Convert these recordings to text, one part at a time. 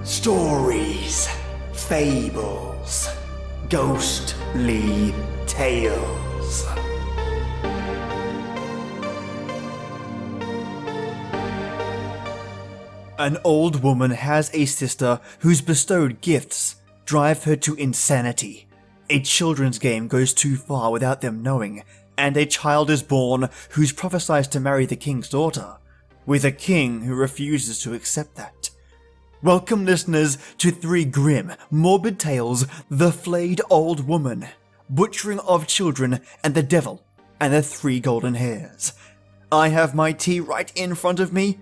Stories, Fables, Ghostly Tales. An old woman has a sister whose bestowed gifts drive her to insanity. A children's game goes too far without them knowing, and a child is born who's prophesied to marry the king's daughter, with a king who refuses to accept that. Welcome, listeners, to 3 grim, morbid tales: The Flayed Old Woman, Butchering of Children, and the Devil, and the 3 Golden Hairs. I have my tea right in front of me.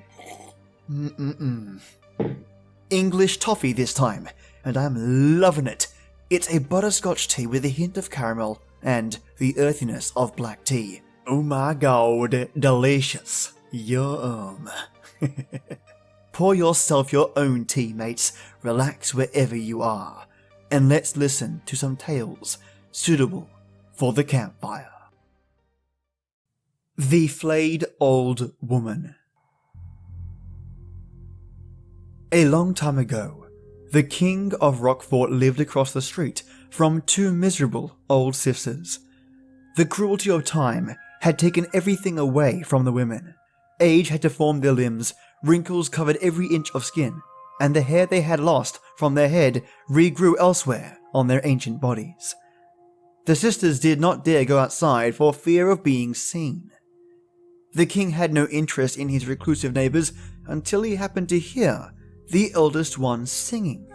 English toffee this time, and I'm loving it. It's a butterscotch tea with a hint of caramel and the earthiness of black tea. Oh my god, delicious. Yum. Pour yourself your own tea, mates. Relax wherever you are, and let's listen to some tales suitable for the campfire. The Flayed Old Woman. A long time ago, the king of Rockfort lived across the street from 2 miserable old sisters. The cruelty of time had taken everything away from the women. Age had deformed their limbs, wrinkles covered every inch of skin, and the hair they had lost from their head regrew elsewhere on their ancient bodies. The sisters did not dare go outside for fear of being seen. The king had no interest in his reclusive neighbors until he happened to hear the eldest one singing.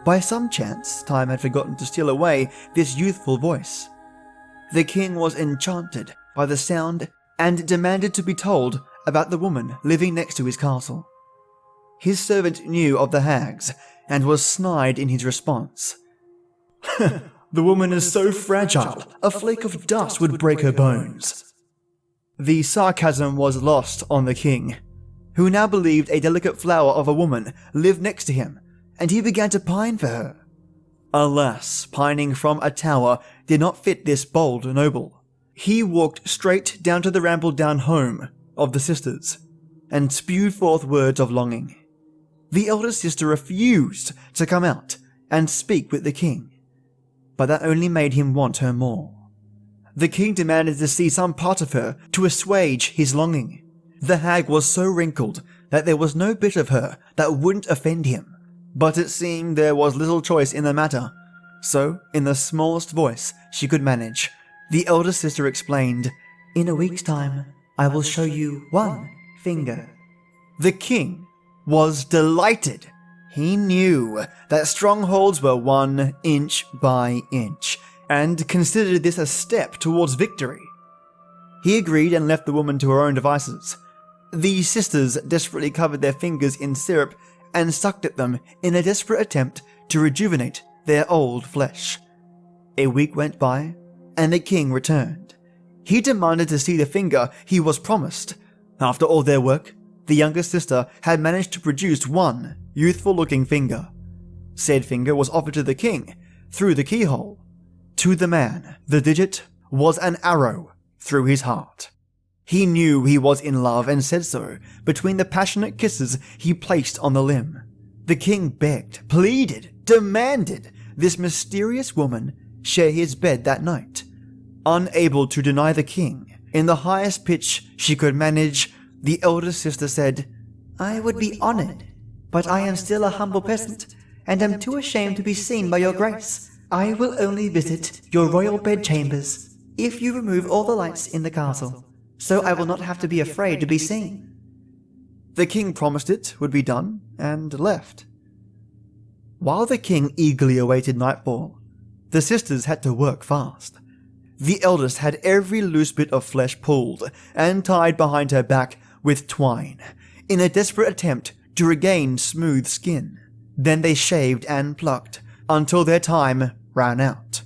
By some chance, time had forgotten to steal away this youthful voice. The king was enchanted by the sound and demanded to be told about the woman living next to his castle. His servant knew of the hags and was snide in his response. The woman is so fragile, a flake of dust would break her bones. The sarcasm was lost on the king, who now believed a delicate flower of a woman lived next to him, and he began to pine for her. Alas, pining from a tower did not fit this bold noble. He walked straight down to the ramble-down home of the sisters, and spewed forth words of longing. The eldest sister refused to come out and speak with the king, but that only made him want her more. The king demanded to see some part of her to assuage his longing. The hag was so wrinkled that there was no bit of her that wouldn't offend him, but it seemed there was little choice in the matter. So, in the smallest voice she could manage, the elder sister explained, "In a week's time, I will show you 1 finger." The king was delighted. He knew that strongholds were 1 inch by inch, and considered this a step towards victory. He agreed and left the woman to her own devices. The sisters desperately covered their fingers in syrup and sucked at them in a desperate attempt to rejuvenate their old flesh. A week went by, and the king returned. He demanded to see the finger he was promised. After all their work, the younger sister had managed to produce 1 youthful-looking finger. Said finger was offered to the king through the keyhole. To the man, the digit was an arrow through his heart. He knew he was in love and said so between the passionate kisses he placed on the limb. The king begged, pleaded, demanded this mysterious woman share his bed that night. Unable to deny the king, in the highest pitch she could manage, the eldest sister said, "I would be honored, but I am still a humble peasant, and am too ashamed to be seen by your grace. I will only visit your royal bedchambers if you remove all the lights in the castle, so I will not have to be afraid to be seen." The king promised it would be done, and left. While the king eagerly awaited nightfall, the sisters had to work fast. The eldest had every loose bit of flesh pulled and tied behind her back with twine, in a desperate attempt to regain smooth skin. Then they shaved and plucked until their time ran out.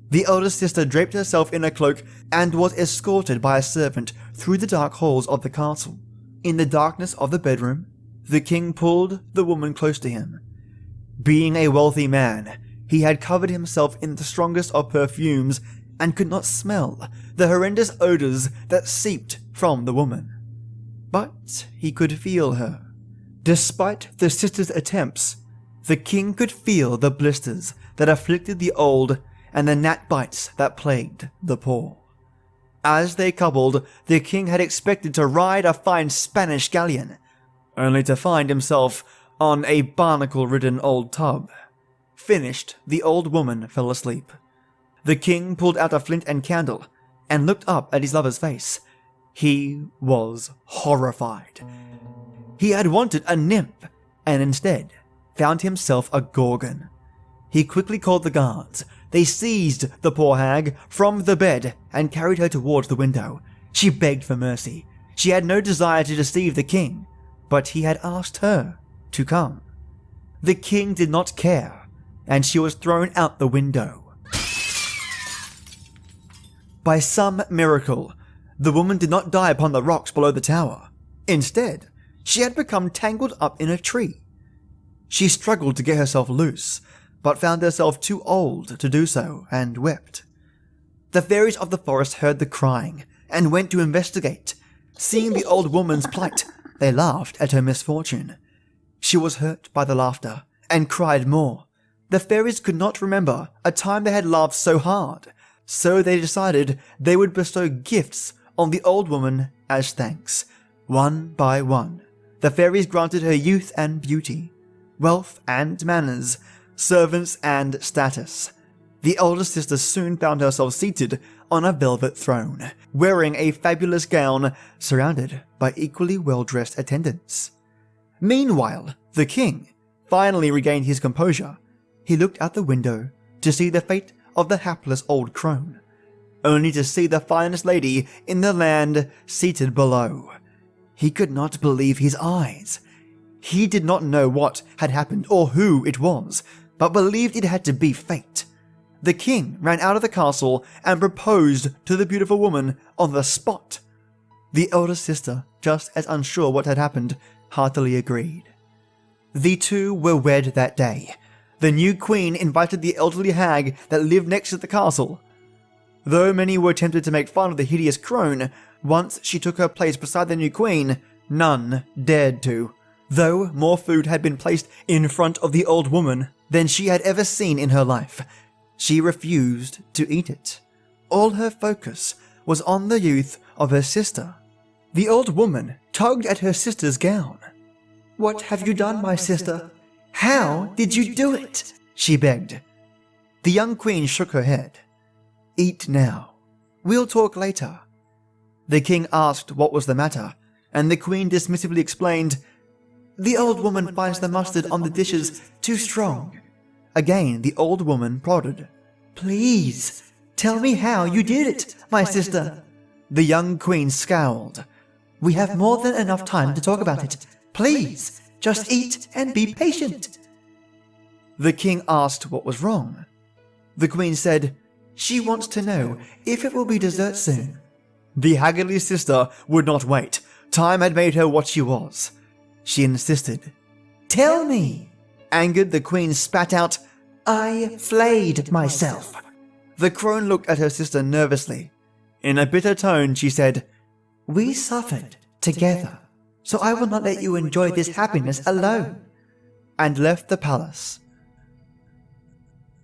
The eldest sister draped herself in a cloak and was escorted by a servant through the dark halls of the castle. In the darkness of the bedroom, the king pulled the woman close to him. Being a wealthy man, he had covered himself in the strongest of perfumes and could not smell the horrendous odors that seeped from the woman. But he could feel her. Despite the sisters' attempts, the king could feel the blisters that afflicted the old and the gnat bites that plagued the poor. As they coupled, the king had expected to ride a fine Spanish galleon, only to find himself on a barnacle-ridden old tub. Finished, the old woman fell asleep. The king pulled out a flint and candle and looked up at his lover's face. He was horrified. He had wanted a nymph and instead found himself a gorgon. He quickly called the guards. They seized the poor hag from the bed and carried her towards the window. She begged for mercy. She had no desire to deceive the king, but he had asked her to come. The king did not care, and she was thrown out the window. By some miracle, the woman did not die upon the rocks below the tower. Instead, she had become tangled up in a tree. She struggled to get herself loose, but found herself too old to do so and wept. The fairies of the forest heard the crying and went to investigate. Seeing the old woman's plight, they laughed at her misfortune. She was hurt by the laughter and cried more. The fairies could not remember a time they had laughed so hard, so they decided they would bestow gifts on the old woman as thanks. One by one, the fairies granted her youth and beauty, wealth and manners, servants and status. The older sister soon found herself seated on a velvet throne, wearing a fabulous gown, surrounded by equally well-dressed attendants. Meanwhile, the king finally regained his composure. He looked out the window to see the fate of the hapless old crone, only to see the finest lady in the land seated below. He could not believe his eyes. He did not know what had happened or who it was, but believed it had to be fate. The king ran out of the castle and proposed to the beautiful woman on the spot. The elder sister, just as unsure what had happened, heartily agreed. The two were wed that day. The new queen invited the elderly hag that lived next to the castle. Though many were tempted to make fun of the hideous crone, once she took her place beside the new queen, none dared to. Though more food had been placed in front of the old woman than she had ever seen in her life, she refused to eat it. All her focus was on the youth of her sister. The old woman tugged at her sister's gown. "What have you done, my sister? How did you do it?" she begged. The young queen shook her head. "Eat now. We'll talk later." The king asked what was the matter, and the queen dismissively explained, "The old woman finds the mustard on the dishes too strong." Again, the old woman prodded. "Please, tell me how you did it, my sister." The young queen scowled. "We have more than enough time to talk about it. Please, just eat and be patient." The king asked what was wrong. The queen said, "She wants to know if it will be dessert soon." The haggardly sister would not wait. Time had made her what she was. She insisted. "Tell me." Angered, the queen spat out, "I flayed myself." The crone looked at her sister nervously. In a bitter tone, she said, "We suffered together, so I will not let you enjoy this happiness alone," and left the palace.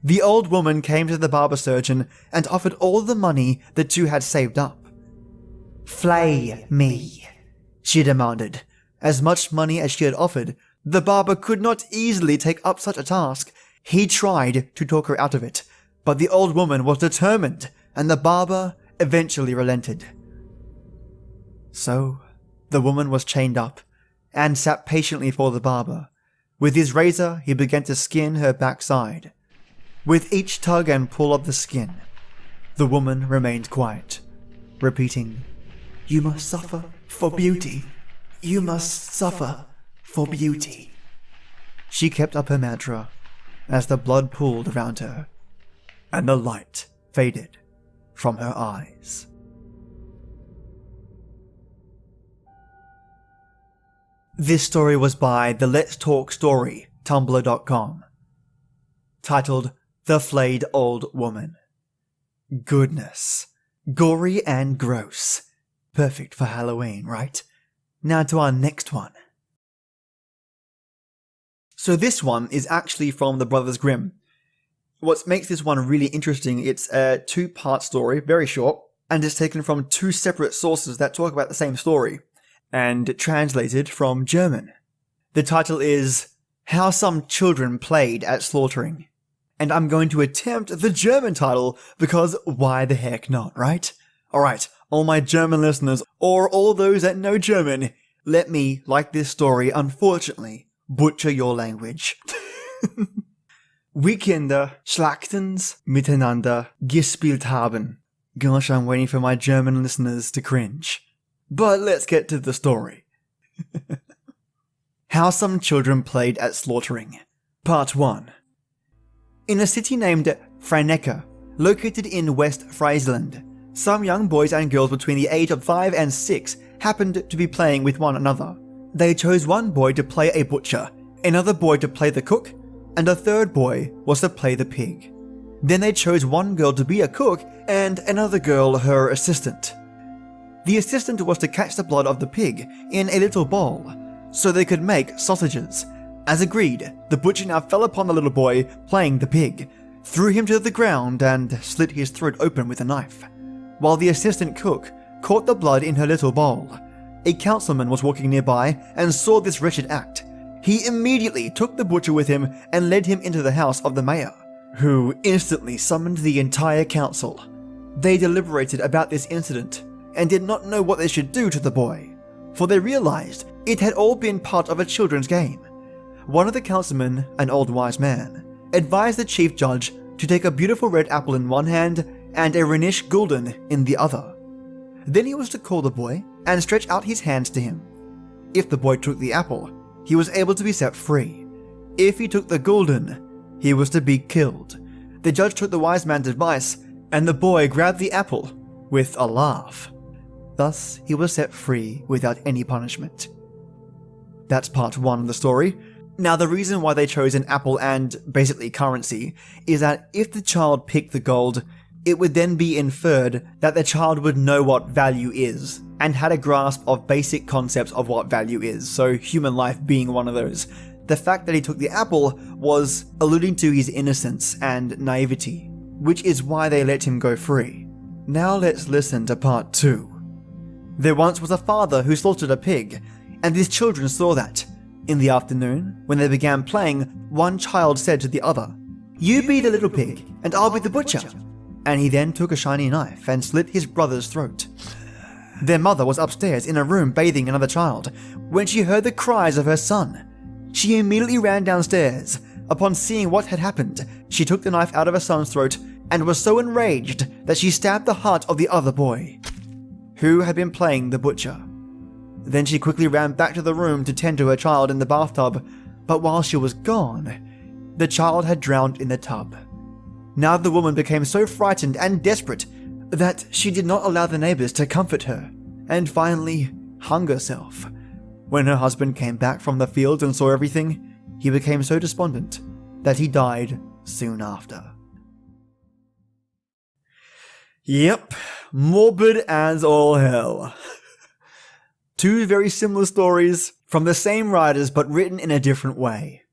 The old woman came to the barber surgeon and offered all the money the two had saved up. "Flay me," she demanded. As much money as she had offered, the barber could not easily take up such a task. He tried to talk her out of it, but the old woman was determined, and the barber eventually relented. So, the woman was chained up, and sat patiently for the barber. With his razor, he began to skin her backside. With each tug and pull of the skin, the woman remained quiet, repeating, "You must suffer for beauty. You must suffer for beauty." She kept up her mantra as the blood pooled around her, and the light faded from her eyes. This story was by the Let's Talk Story Tumblr.com, titled The Flayed Old Woman. Goodness. Gory and gross. Perfect for Halloween, right? Now to our next one. So this one is actually from the Brothers Grimm. What makes this one really interesting, it's a 2-part story, very short, and it's taken from 2 separate sources that talk about the same story, and translated from German. The title is How Some Children Played at Slaughtering. And I'm going to attempt the German title because why the heck not, right? Alright, all my German listeners, or all those that know German, let me, like this story, unfortunately, butcher your language. Wie Kinder Schlachtens miteinander gespielt haben. Gosh, I'm waiting for my German listeners to cringe. But let's get to the story. How Some Children Played at Slaughtering. Part 1. In a city named Freinecke, located in West Friesland, some young boys and girls between the age of 5 and 6 happened to be playing with one another. They chose one boy to play a butcher, another boy to play the cook, and a third boy was to play the pig. Then they chose one girl to be a cook and another girl her assistant. The assistant was to catch the blood of the pig in a little bowl, so they could make sausages. As agreed, the butcher now fell upon the little boy playing the pig, threw him to the ground and slit his throat open with a knife. While the assistant cook caught the blood in her little bowl, a councilman was walking nearby and saw this wretched act. He immediately took the butcher with him and led him into the house of the mayor, who instantly summoned the entire council. They deliberated about this incident and did not know what they should do to the boy, for they realized it had all been part of a children's game. One of the councilmen, an old wise man, advised the chief judge to take a beautiful red apple in one hand and a Rhenish gulden in the other. Then he was to call the boy and stretch out his hands to him. If the boy took the apple, he was able to be set free. If he took the gulden, he was to be killed. The judge took the wise man's advice, and the boy grabbed the apple with a laugh. Thus, he was set free without any punishment. That's part 1 of the story. Now, the reason why they chose an apple and basically currency is that if the child picked the gold, it would then be inferred that the child would know what value is and had a grasp of basic concepts of what value is, so human life being one of those. The fact that he took the apple was alluding to his innocence and naivety, which is why they let him go free. Now let's listen to part 2. There once was a father who slaughtered a pig, and his children saw that. In the afternoon, when they began playing, one child said to the other, "You be the little pig, and I'll be the butcher." And he then took a shiny knife and slit his brother's throat. Their mother was upstairs in a room bathing another child when she heard the cries of her son. She immediately ran downstairs. Upon seeing what had happened, she took the knife out of her son's throat and was so enraged that she stabbed the heart of the other boy, who had been playing the butcher. Then she quickly ran back to the room to tend to her child in the bathtub, but while she was gone, the child had drowned in the tub. Now the woman became so frightened and desperate that she did not allow the neighbors to comfort her, and finally hung herself. When her husband came back from the fields and saw everything, he became so despondent that he died soon after. Yep, morbid as all hell. 2 very similar stories from the same writers but written in a different way.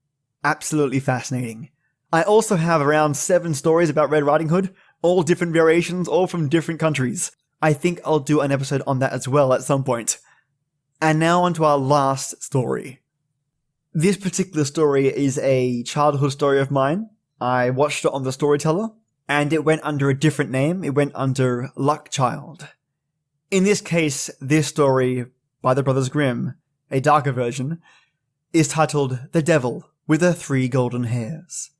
Absolutely fascinating. I also have around 7 stories about Red Riding Hood, all different variations, all from different countries. I think I'll do an episode on that as well at some point. And now on to our last story. This particular story is a childhood story of mine. I watched it on the Storyteller, and it went under a different name. It went under Luck Child. In this case, this story by the Brothers Grimm, a darker version, is titled The Devil with the 3 Golden Hairs.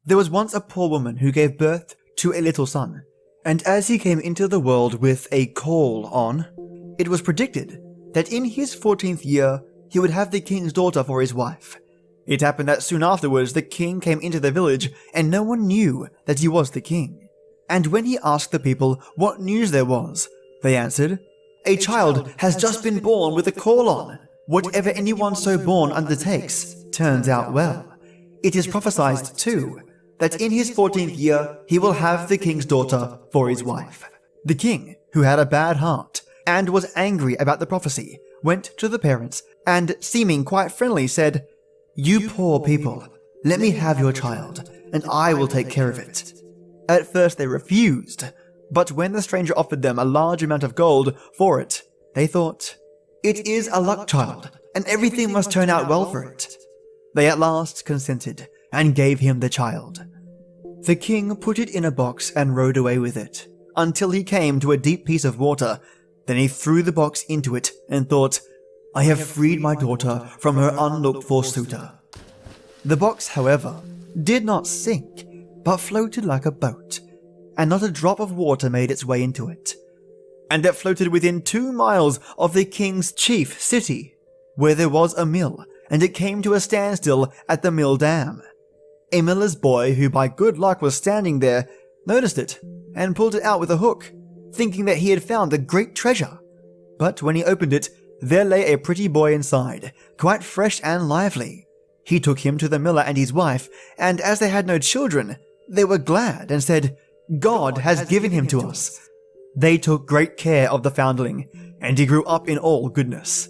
There was once a poor woman who gave birth to a little son, and as he came into the world with a caul on, it was predicted that in his 14th year he would have the king's daughter for his wife. It happened that soon afterwards the king came into the village and no one knew that he was the king. And when he asked the people what news there was, they answered, "A child has just been born with a caul on. Whatever anyone so born undertakes turns out well. It is prophesied too, that in his 14th year he will have the king's daughter for his wife." The king, who had a bad heart and was angry about the prophecy, went to the parents and, seeming quite friendly, said, "You poor people, let me have your child, and I will take care of it." At first they refused, but when the stranger offered them a large amount of gold for it, they thought, "It is a luck child, and everything must turn out well for it." They at last consented, and gave him the child. The king put it in a box and rode away with it, until he came to a deep piece of water. Then he threw the box into it, and thought, "I have freed my daughter from her unlooked-for suitor." The box, however, did not sink, but floated like a boat, and not a drop of water made its way into it. And it floated within 2 miles of the king's chief city, where there was a mill, and it came to a standstill at the mill dam. A miller's boy, who by good luck was standing there, noticed it, and pulled it out with a hook, thinking that he had found the great treasure. But when he opened it, there lay a pretty boy inside, quite fresh and lively. He took him to the miller and his wife, and as they had no children, they were glad and said, "God has given him to us." They took great care of the foundling, and he grew up in all goodness.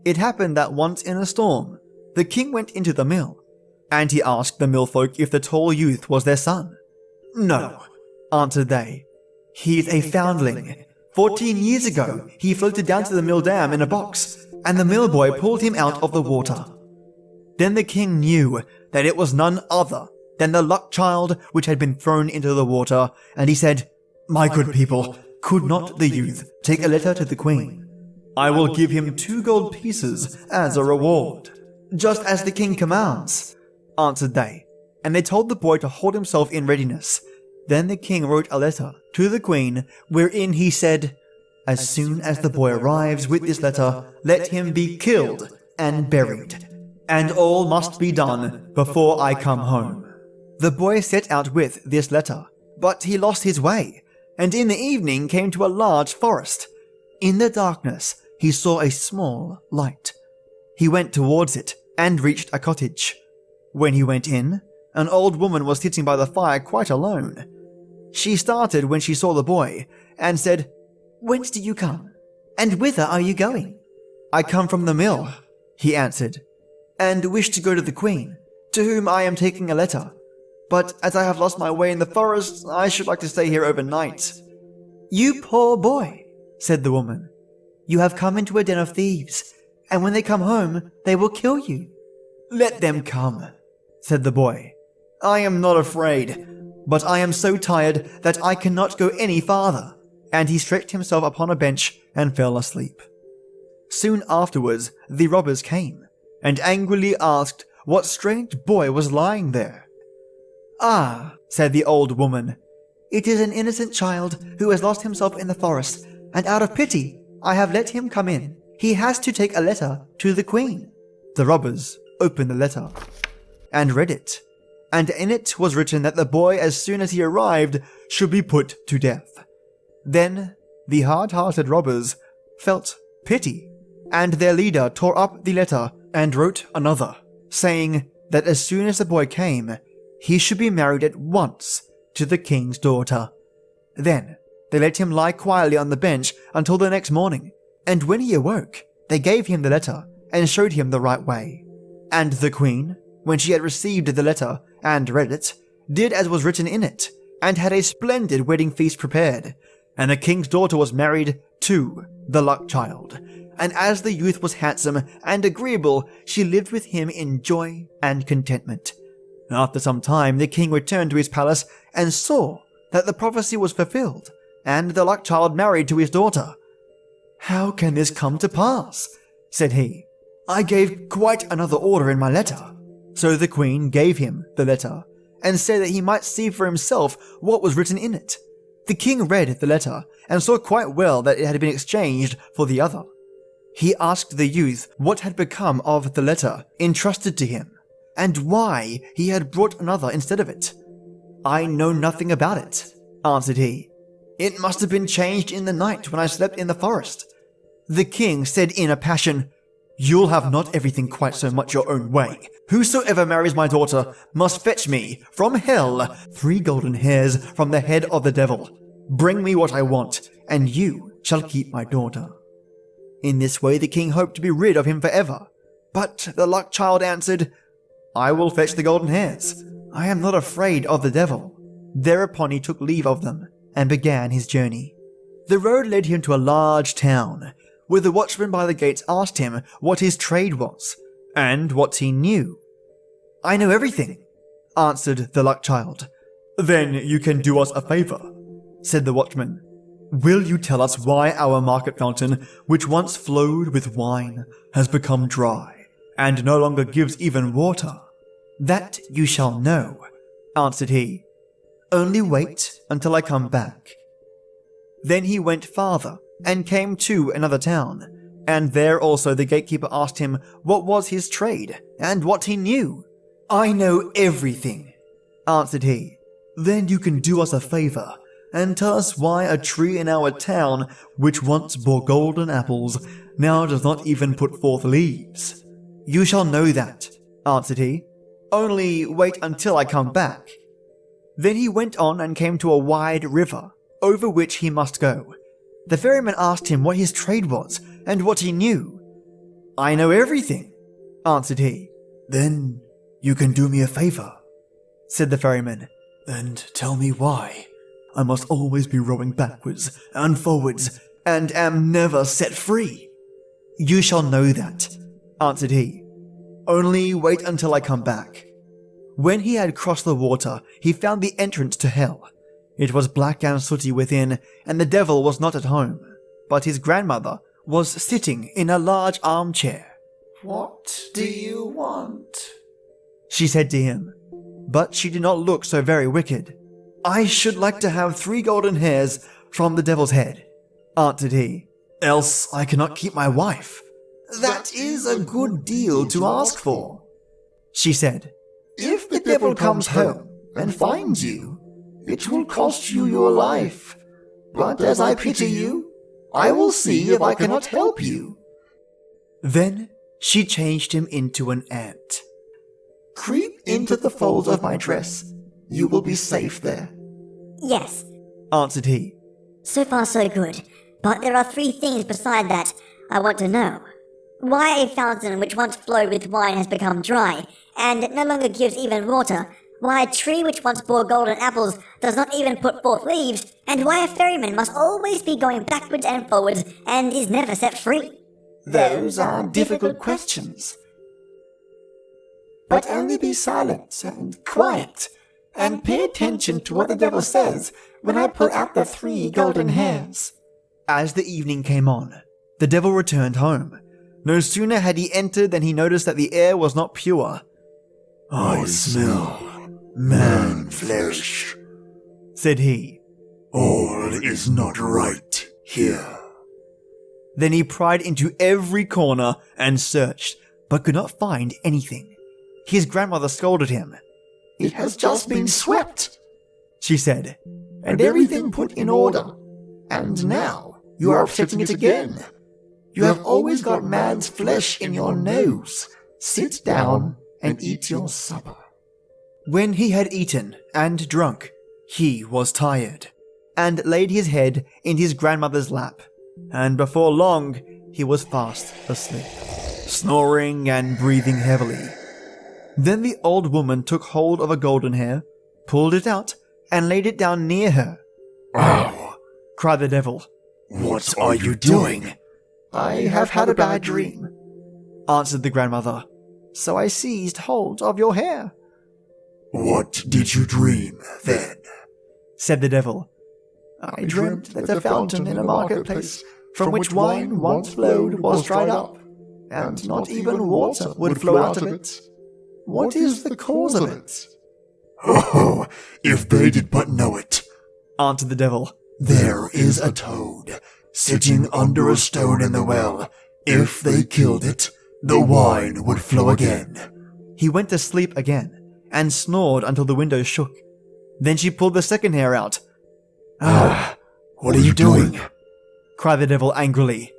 It happened that once in a storm, the king went into the mill, and he asked the millfolk if the tall youth was their son. "No," answered they. "He is a foundling. 14 years ago, he floated down to the mill dam in a box, and the mill boy pulled him out of the water." Then the king knew that it was none other than the luck child which had been thrown into the water, and he said, "My good people, could not the youth take a letter to the queen? I will give him 2 gold pieces as a reward." "Just as the king commands," answered they, and they told the boy to hold himself in readiness. Then the king wrote a letter to the queen, wherein he said, "As soon as the boy arrives with this letter, let him be killed and buried, and all must be done before I come home." The boy set out with this letter, but he lost his way, and in the evening came to a large forest. In the darkness he saw a small light. He went towards it and reached a cottage. When he went in, an old woman was sitting by the fire quite alone. She started when she saw the boy, and said, "Whence do you come? And whither are you going?" "I come from the mill," he answered, "and wish to go to the queen, to whom I am taking a letter. But as I have lost my way in the forest, I should like to stay here overnight." "You poor boy," said the woman. "You have come into a den of thieves, and when they come home, they will kill you." "Let them come," said the boy. "I am not afraid, but I am so tired that I cannot go any farther." And he stretched himself upon a bench and fell asleep. Soon afterwards the robbers came, and angrily asked what strange boy was lying there. "Ah," said the old woman, "it is an innocent child who has lost himself in the forest, and out of pity I have let him come in. He has to take a letter to the queen." The robbers opened the letter and read it, and in it was written that the boy, as soon as he arrived, should be put to death. Then the hard-hearted robbers felt pity, and their leader tore up the letter and wrote another, saying that as soon as the boy came, he should be married at once to the king's daughter. Then they let him lie quietly on the bench until the next morning, and when he awoke, they gave him the letter and showed him the right way. And the queen, when she had received the letter and read it, did as was written in it, and had a splendid wedding feast prepared, and the king's daughter was married to the luck child. And as the youth was handsome and agreeable, she lived with him in joy and contentment. After some time, the king returned to his palace and saw that the prophecy was fulfilled, and the luck child married to his daughter. "How can this come to pass?" said he. "I gave quite another order in my letter." So the queen gave him the letter, and said that he might see for himself what was written in it. The king read the letter, and saw quite well that it had been exchanged for the other. He asked the youth what had become of the letter entrusted to him, and why he had brought another instead of it. "I know nothing about it," answered he. "It must have been changed in the night when I slept in the forest." The king said in a passion, "You'll have not everything quite so much your own way. Whosoever marries my daughter must fetch me, from hell, 3 golden hairs from the head of the devil. Bring me what I want, and you shall keep my daughter." In this way the king hoped to be rid of him forever. But the luck child answered, I will fetch the golden hairs. I am not afraid of the devil." Thereupon he took leave of them and began his journey. The road led him to a large town, where the watchman by the gates asked him what his trade was, and what he knew. "I know everything," answered the luck child. "Then you can do us a favor," said the watchman. "Will you tell us why our market fountain, which once flowed with wine, has become dry, and no longer gives even water?" "That you shall know," answered he. "Only wait until I come back." Then he went farther, and came to another town, and there also the gatekeeper asked him what was his trade, and what he knew. "I know everything," answered he. "Then you can do us a favor, and tell us why a tree in our town, which once bore golden apples, now does not even put forth leaves." "You shall know that," answered he. "Only wait until I come back." Then he went on and came to a wide river, over which he must go. The ferryman asked him what his trade was, and what he knew. "I know everything," answered he. "Then you can do me a favor," said the ferryman, "and tell me why I must always be rowing backwards and forwards, and am never set free." "You shall know that," answered he. "Only wait until I come back." When he had crossed the water, he found the entrance to hell. It was black and sooty within, and the devil was not at home, but his grandmother was sitting in a large armchair. "What do you want?" she said to him, but she did not look so very wicked. "I should like to have 3 golden hairs from the devil's head," answered he, "else I cannot keep my wife." "That is a good deal to ask for," she said. "If the devil comes home and finds you, it will cost you your life. But as I pity you, I will see if I cannot help you." Then she changed him into an ant. "Creep into the folds of my dress. You will be safe there." "Yes," answered he. so far so good, but there are 3 things beside that I want to know. Why a fountain which once flowed with wine has become dry, and no longer gives even water, why a tree which once bore golden apples does not even put forth leaves, and why a ferryman must always be going backwards and forwards and is never set free." "Those are difficult questions. But only be silent and quiet, and pay attention to what the devil says when I pull out the 3 golden hairs." As the evening came on, the devil returned home. No sooner had he entered than he noticed that the air was not pure. "I smell man flesh," said he. "All is not right here." Then he pried into every corner and searched, but could not find anything. His grandmother scolded him. "It has just been swept," she said, "and everything put in order. And now you are upsetting it again. You have always got man's flesh in your nose. Sit down and eat your supper." When he had eaten and drunk, he was tired, and laid his head in his grandmother's lap, and before long he was fast asleep, snoring and breathing heavily. Then the old woman took hold of a golden hair, pulled it out, and laid it down near her. "Ow!" cried the devil. "What are you doing?" "I have had a bad dream," answered the grandmother. "So I seized hold of your hair." "What did you dream, then?" said the devil. "I dreamt that the fountain in a marketplace from which wine once flowed was dried up, and not even water would flow out of it. What is the cause of it?" "Oh, if they did but know it," answered the devil. "There is a toad sitting under a stone in the well. If they killed it, the wine would flow again." He went to sleep again, and snored until the window shook. Then she pulled the second hair out. "Ah, what are you doing?" cried the devil angrily.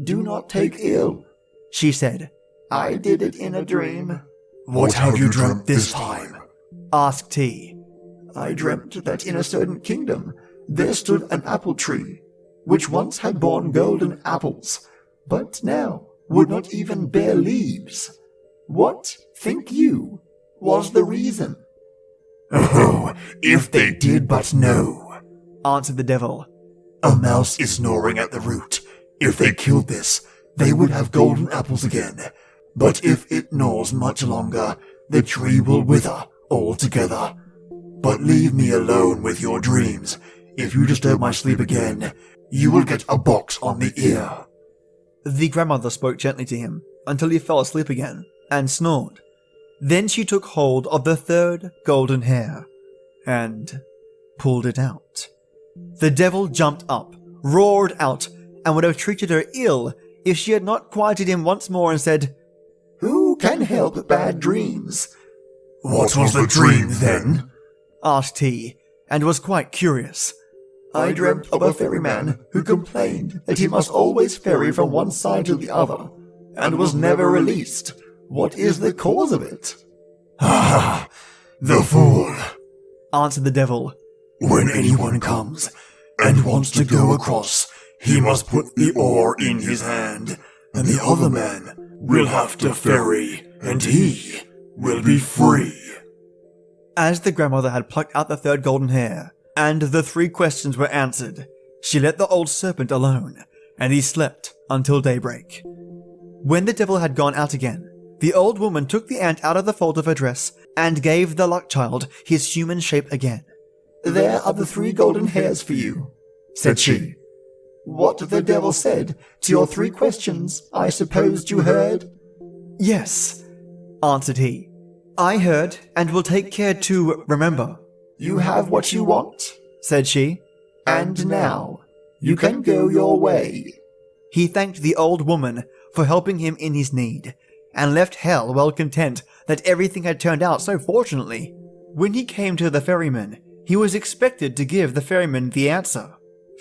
"Do not take ill," she said. "I did it in a dream." "What have you dreamt this time?" asked he. "I dreamt that in a certain kingdom there stood an apple tree, which once had borne golden apples, but now would not even bear leaves. What think you? was the reason. Oh, if they did but know, answered the devil. a mouse is gnawing at the root. If they killed this, they would have golden apples again. But if it gnaws much longer, the tree will wither altogether. But leave me alone with your dreams. If you disturb my sleep again, you will get a box on the ear. The grandmother spoke gently to him until he fell asleep again and snored. Then she took hold of the third golden hair and pulled it out. The devil jumped up, roared out, and would have treated her ill if she had not quieted him once more and said, Who can help bad dreams? What was the dream then? asked he, and was quite curious. I dreamt of a ferryman who complained that he must always ferry from one side to the other, and was never released. What is the cause of it? Ah, the fool. Answered the devil. When anyone comes and wants to go across, he must put the oar in his hand, and the other man will have to ferry, and he will be free. As the grandmother had plucked out the third golden hair, and the 3 questions were answered, she let the old serpent alone, and he slept until daybreak. When the devil had gone out again, the old woman took the ant out of the fold of her dress and gave the luck child his human shape again. There are the 3 golden hairs for you, Said she. What the devil said to your 3 questions, I supposed you heard? Yes, answered he. I heard and will take care to remember. You have what you want, Said she. and now you can go your way. He thanked the old woman for helping him in his need, and left hell well content that everything had turned out so fortunately. When he came to the ferryman, he was expected to give the ferryman the answer.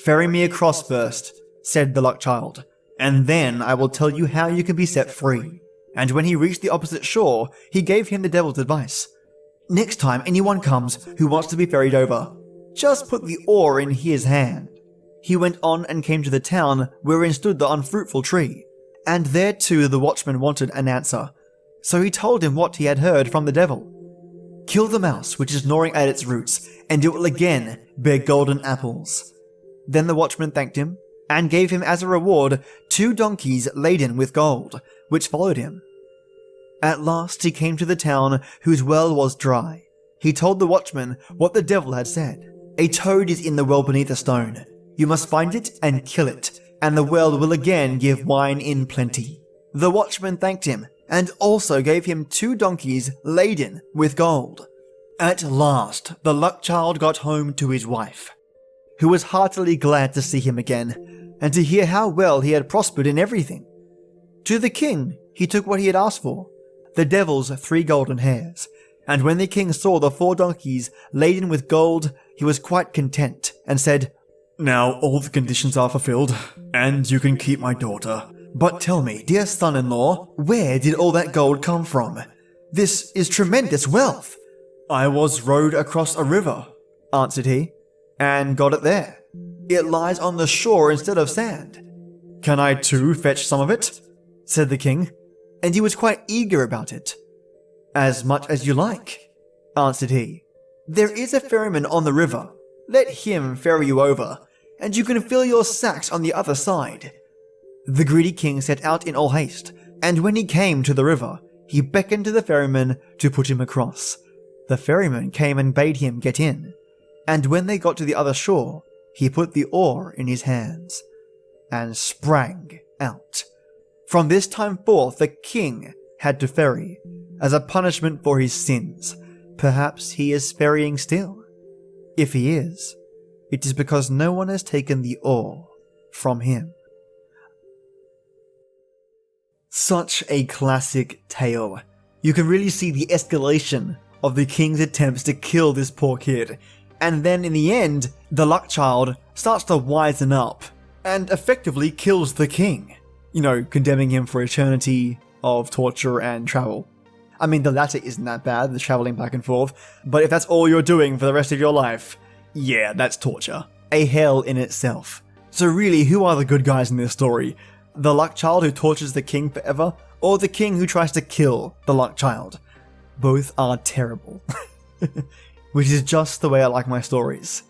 Ferry me across first, said the luck child, and then I will tell you how you can be set free. And when he reached the opposite shore, he gave him the devil's advice. Next time anyone comes who wants to be ferried over, just put the oar in his hand. He went on and came to the town wherein stood the unfruitful tree, and there too the watchman wanted an answer. So he told him what he had heard from the devil. Kill the mouse which is gnawing at its roots, and it will again bear golden apples. Then the watchman thanked him, and gave him as a reward 2 donkeys laden with gold, which followed him. At last he came to the town whose well was dry. He told the watchman what the devil had said. A toad is in the well beneath a stone. You must find it and kill it, and the well will again give wine in plenty. The watchman thanked him, and also gave him 2 donkeys laden with gold. At last the luck child got home to his wife, who was heartily glad to see him again, and to hear how well he had prospered in everything. To the king he took what he had asked for, the devil's 3 golden hairs, and when the king saw the 4 donkeys laden with gold, he was quite content, and said, Now all the conditions are fulfilled, and you can keep my daughter. But tell me, dear son-in-law, where did all that gold come from? This is tremendous wealth. I was rowed across a river, answered he, and got it there. It lies on the shore instead of sand. Can I too fetch some of it? Said the king, and he was quite eager about it. As much as you like, answered he. There is a ferryman on the river. Let him ferry you over, and you can fill your sacks on the other side. The greedy king set out in all haste, and when he came to the river, he beckoned to the ferryman to put him across. The ferryman came and bade him get in, and when they got to the other shore, he put the oar in his hands, and sprang out. From this time forth the king had to ferry, as a punishment for his sins. Perhaps he is ferrying still. If he is, it is because no one has taken the oar from him. Such a classic tale. You can really see the escalation of the king's attempts to kill this poor kid, and then in the end, the luck child starts to wisen up and effectively kills the king, condemning him for eternity of torture and travel. I mean, the latter isn't that bad, the traveling back and forth, but if that's all you're doing for the rest of your life, yeah, that's torture. A hell in itself. So really, who are the good guys in this story? The luck child who tortures the king forever, or the king who tries to kill the luck child? both are terrible. Which is just the way I like my stories.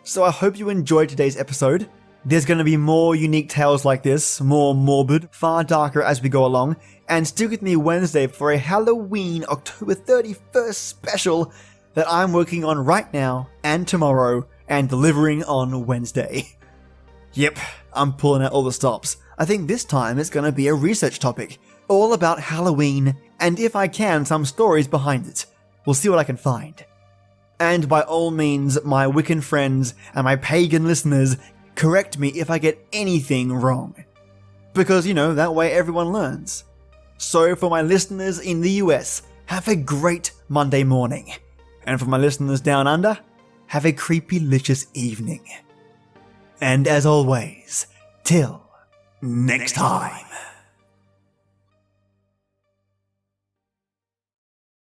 So I hope you enjoyed today's episode. There's going to be more unique tales like this, more morbid, far darker as we go along, and stick with me Wednesday for a Halloween October 31st special that I'm working on right now and tomorrow and delivering on Wednesday. Yep, I'm pulling out all the stops. I think this time it's going to be a research topic, all about Halloween, and if I can, some stories behind it. We'll see what I can find. And by all means, my Wiccan friends and my pagan listeners, correct me if I get anything wrong. Because, that way everyone learns. So for my listeners in the US, have a great Monday morning. And for my listeners down under, have a creepy-licious evening. And as always, till next time.